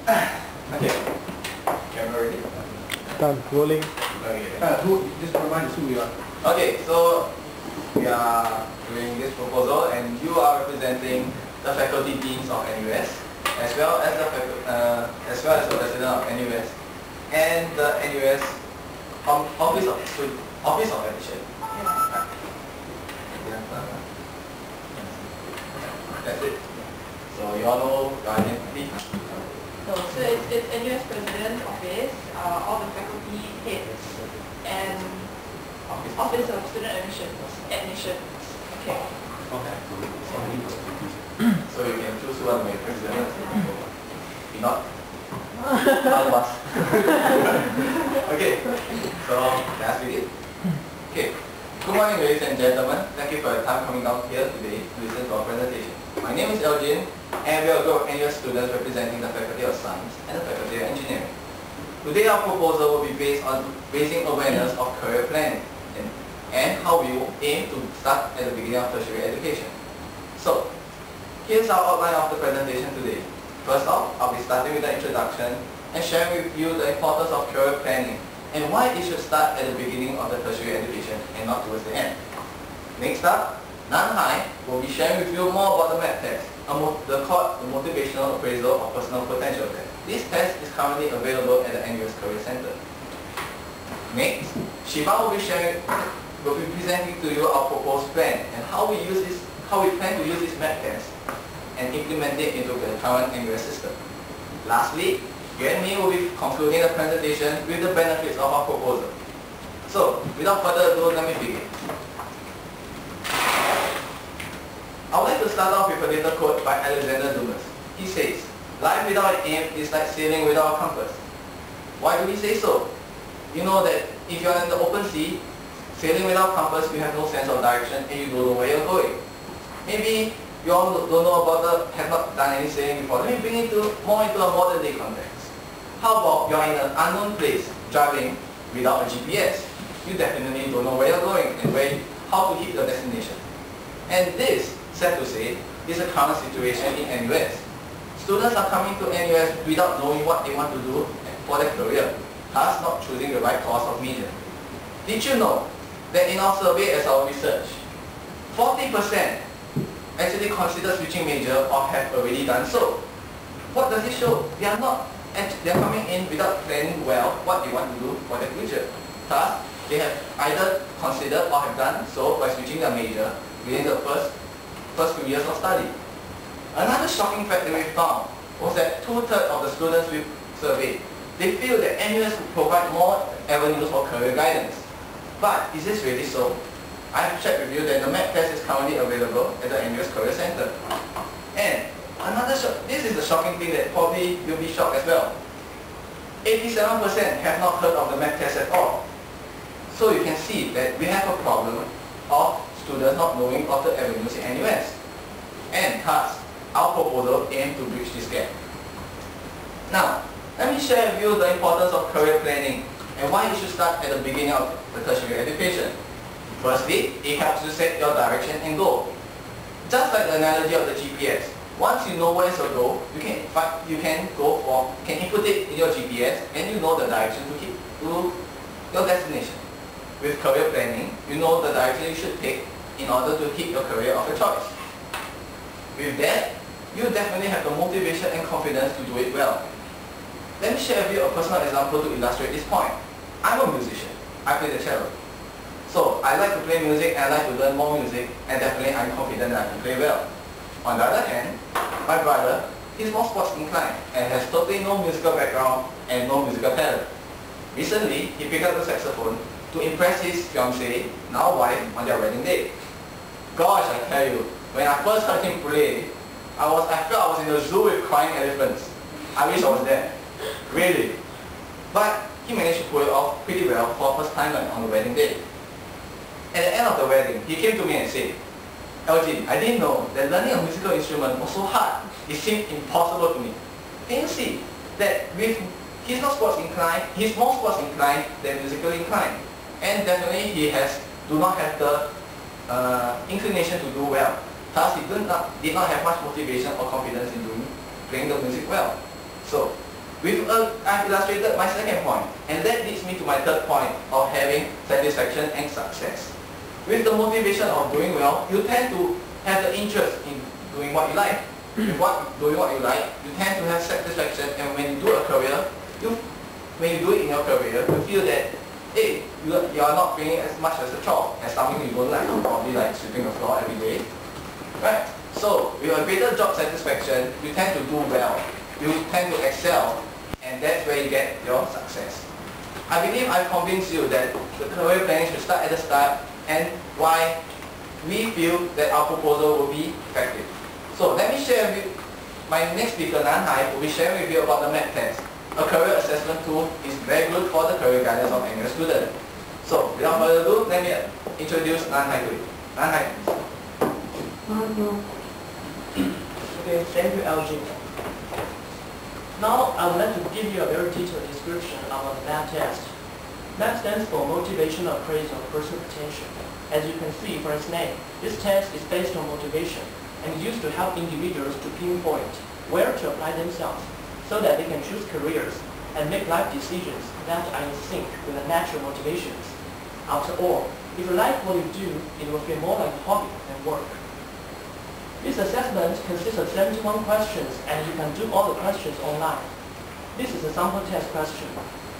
Okay. Camera ready? Done. Rolling. Okay. Just remind us who we are. Okay, so we are doing this proposal and you are representing the faculty deans of NUS as well as the president of NUS and the NUS Office of Admission. That's it. So you all know your identity? No, so it's NUS President Office, all the faculty heads, and Office of Student Admission. Okay. Okay. So you can choose one way president. If not, all of us. Okay. So let's begin. Okay. Good morning, ladies and gentlemen. Thank you for your time coming down here today to listen to our presentation. My name is Elgin, and we are a group of NUS students representing the Faculty of Science and the Faculty of Engineering. Today our proposal will be based on raising awareness of career planning and how we aim to start at the beginning of tertiary education. So, here's our outline of the presentation today. First off, I'll be starting with the introduction and sharing with you the importance of career planning and why it should start at the beginning of the tertiary education and not towards the end. Next up, Nanhai will be sharing with you more about the MAPP test, the Motivational Appraisal of Personal Potential test. This test is currently available at the NUS Career Center. Next, Shiva will be presenting to you our proposed plan and how we plan to use this MAPP test and implement it into the current NUS system. Lastly, Yuan will be concluding the presentation with the benefits of our proposal. So, without further ado, let me begin. I would like to start off with a little quote by Alexander Dumas. He says, "Life without an aim is like sailing without a compass." Why do we say so? You know that if you are in the open sea, sailing without compass, you have no sense of direction and you don't know where you're going. Maybe you all don't know have not done any sailing before. Let me bring it more into a modern day context. How about you're in an unknown place, driving without a GPS? You definitely don't know where you're going and how to hit your destination. And this, sad to say, is the current situation in NUS. Students are coming to NUS without knowing what they want to do for their career, thus not choosing the right course of major. Did you know that in our survey as our research, 40% actually consider switching major or have already done so? What does it show? They are coming in without planning well what they want to do for their future. Thus, they have either considered or have done so by switching their major within the first few years of study. Another shocking fact that we found was that 2/3 of the students we surveyed, they feel that NUS will provide more avenues for career guidance. But is this really so? I have checked with you that the MAPP test is currently available at the NUS Career Center. And this is the shocking thing that probably you'll be shocked as well. 87% have not heard of the MAPP test at all. So you can see that we have a problem of students not knowing of the avenues in NUS. And thus, our proposal aims to bridge this gap. Now, let me share with you the importance of career planning and why you should start at the beginning of the tertiary education. Firstly, it helps you set your direction and goal. Just like the analogy of the GPS, once you know where to go, you can input it in your GPS and you know the direction to your destination. With career planning, you know the direction you should take in order to hit your career of your choice. With that, you definitely have the motivation and confidence to do it well. Let me share with you a personal example to illustrate this point. I'm a musician. I play the cello. So I like to play music and I like to learn more music, and definitely I'm confident that I can play well. On the other hand, my brother is more sports inclined and has totally no musical background and no musical talent. Recently, he picked up the saxophone to impress his fiancée, now wife, on their wedding day. Gosh, I tell you, when I first heard him play, I felt I was in a zoo with crying elephants. I wish I was there. Really. But he managed to pull it off pretty well for the first time on the wedding day. At the end of the wedding, he came to me and said, "Elgin, I didn't know that learning a musical instrument was so hard. It seemed impossible to me." Can you see that he's not sports inclined, he's more sports inclined than musically inclined. And definitely he do not have the inclination to do well. Thus, he did not have much motivation or confidence in playing the music well. So, I've illustrated my second point, and that leads me to my third point of having satisfaction and success. With the motivation of doing well, you tend to have the interest in doing what you like. With doing what you like, you tend to have satisfaction, and when you do a career, when you do it in your career, you feel that, hey, you are not feeling as much as a chore, as something you don't like, probably like sweeping the floor every day. Right? So, with a greater job satisfaction, you tend to do well. You tend to excel, and that's where you get your success. I believe I've convinced you that the career planning should start at the start, and why we feel that our proposal will be effective. So let me share with you, my next speaker, Nan Hai, will be sharing with you about the MAPP test. A career assessment tool is very good for the career guidance of any student. So without further ado, let me introduce Nan Hai to you. Nan Hai, please. Okay, thank you, LG. Now, I would like to give you a very detailed description of a MAPP test. MAPP stands for Motivational Appraisal of Personal Potential. As you can see from its name, this test is based on motivation and is used to help individuals to pinpoint where to apply themselves so that they can choose careers and make life decisions that are in sync with their natural motivations. After all, if you like what you do, it will feel more like a hobby than work. This assessment consists of 71 questions, and you can do all the questions online. This is a sample test question,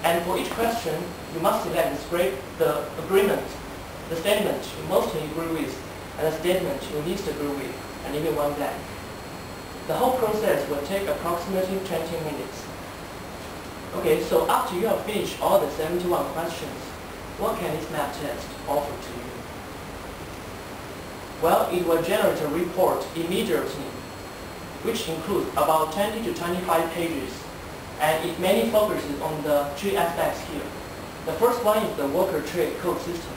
and for each question, you must select the agreement, the statement you mostly agree with, and the statement you least agree with, and even one blank. The whole process will take approximately 20 minutes. Okay, so after you have finished all the 71 questions, what can this MAPP test offer to you? Well, it will generate a report immediately, which includes about 20 to 25 pages, and it mainly focuses on the three aspects here. The first one is the worker trait code system.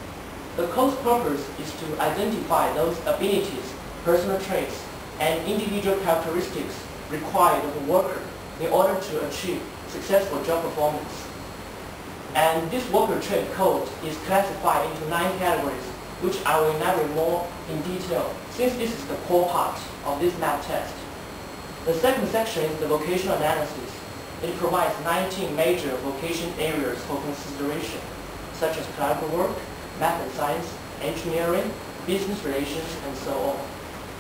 The code's purpose is to identify those abilities, personal traits, and individual characteristics required of a worker in order to achieve successful job performance. And this worker trait code is classified into 9 categories, which I will elaborate more in detail, since this is the core part of this MAPP test. The second section is the vocational analysis. It provides 19 major vocation areas for consideration, such as clerical work, math and science, engineering, business relations, and so on.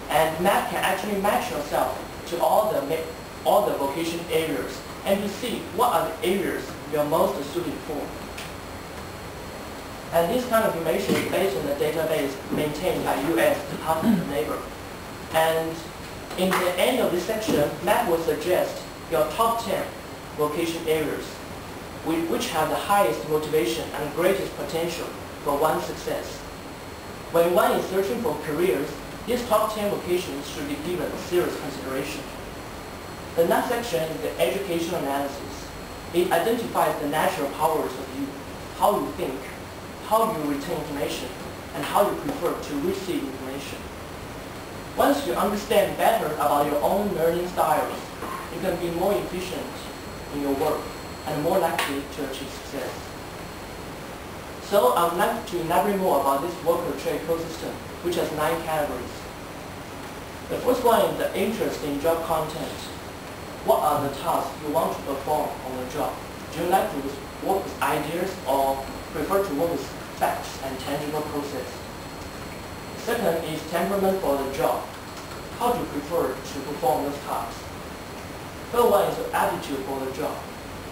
And MAPP can actually match yourself to all the vocation areas and to see what are the areas you are most suited for. And this kind of information is based on the database maintained by U.S. Department of Labor. And in the end of this section, MAPP will suggest your top 10 vocation areas which have the highest motivation and greatest potential for one's success. When one is searching for careers, these top 10 vocations should be given serious consideration. The next section is the educational analysis. It identifies the natural powers of you, how you think, how you retain information, and how you prefer to receive information. Once you understand better about your own learning styles, you can be more efficient in your work and more likely to achieve success. So I would like to elaborate more about this worker trait code system, which has 9 categories. The first one is the interest in job content. What are the tasks you want to perform on the job? Do you like to work with ideas or prefer to work with facts and tangible process? Second is temperament for the job. How do you prefer to perform those tasks? Third one is your attitude for the job.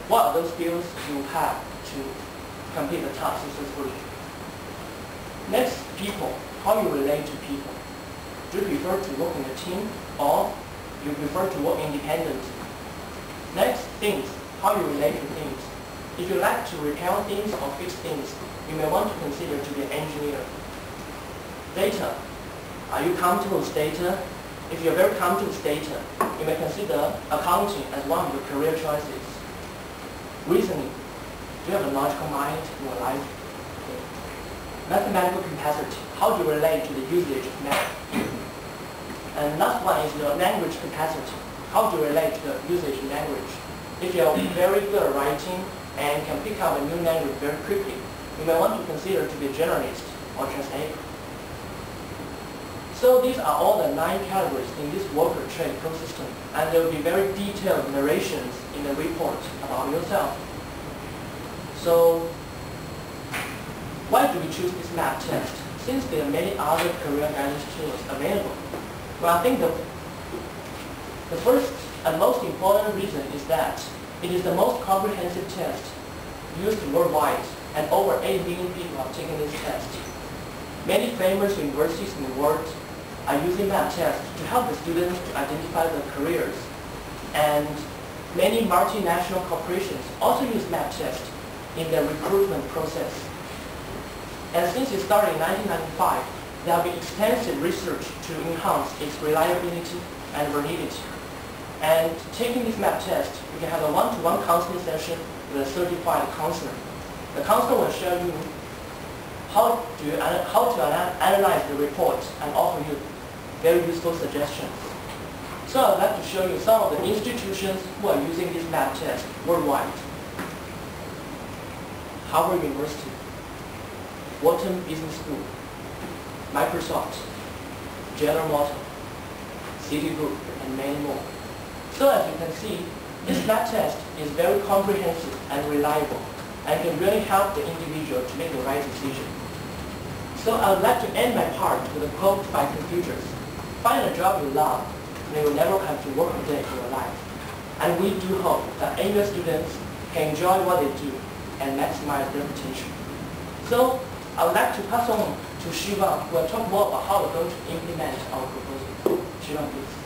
What are those skills you have to complete the task successfully? Next, people. How you relate to people. Do you prefer to work in a team or you prefer to work independently? Next, things. How you relate to things. If you like to repair things or fix things, you may want to consider to be an engineer. Data. Are you comfortable with data? If you're very comfortable with data, you may consider accounting as one of your career choices. Reasoning. Do you have a logical mind in your life? Okay. Mathematical capacity. How do you relate to the usage of math? And last one is your language capacity. How do you relate to the usage of language? If you're very good at writing and can pick up a new language very quickly, you may want to consider to be a journalist or translator. So these are all the 9 categories in this worker trade pro system, and there will be very detailed narrations in the report about yourself. So why do we choose this MAPP test? Since there are many other career guidance tools available. Well, I think the first and most important reason is that it is the most comprehensive test used worldwide, and over 8 million people have taken this test. Many famous universities in the world are using MAPP test to help the students to identify their careers. And many multinational corporations also use MAPP test in their recruitment process. And since it started in 1995, there have been extensive research to enhance its reliability and validity. And taking this MAPP test, you can have a one-to-one counseling session with a certified counselor. The counselor will show you how to analyze the report and offer you very useful suggestions. So I'd like to show you some of the institutions who are using this MAPP test worldwide. Harvard University, Wharton Business School, Microsoft, General Motors, Citigroup, and many more. So as you can see, this MAPP test is very comprehensive and reliable, and can really help the individual to make the right decision. So I would like to end my part with a quote by Confucius: "Find a job you love, and you will never have to work a day in your life." And we do hope that AUS students can enjoy what they do and maximize their potential. So I would like to pass on to Shiva, who will talk more about how we're going to implement our proposal. Shiva, please.